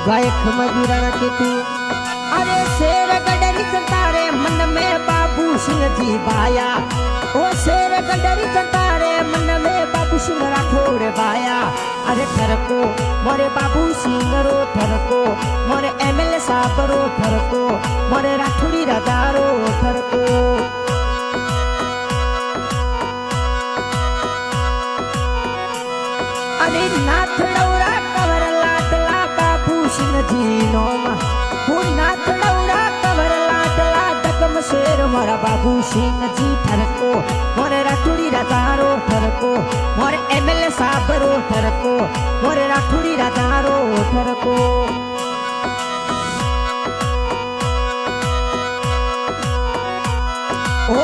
गायक मजूरण के तू अरे शेर गडरी तारे मन में बाबू सिंह जी बाया ओ शेर गडरी तारे मन में बाबू सिंह राठौड़ बाया अरे ठरको मोरे बाबू सिंह रो ठरको मोरे एमएलए साहब रो ठरको मोरे राठौड़ी राजा रो ठरको अरे नाथ डौरा कवर लाडला बाबू सिंह जी नोमा नाथ डौरा कवर लाडला दकम शेर मोरा बाबू सिंह जी ठरको मोरे राठौड़ी राजा रो ठरको मोरे एमएलए साहब रो ठरको मोरे राठौड़ी राजा रो ठरको ओ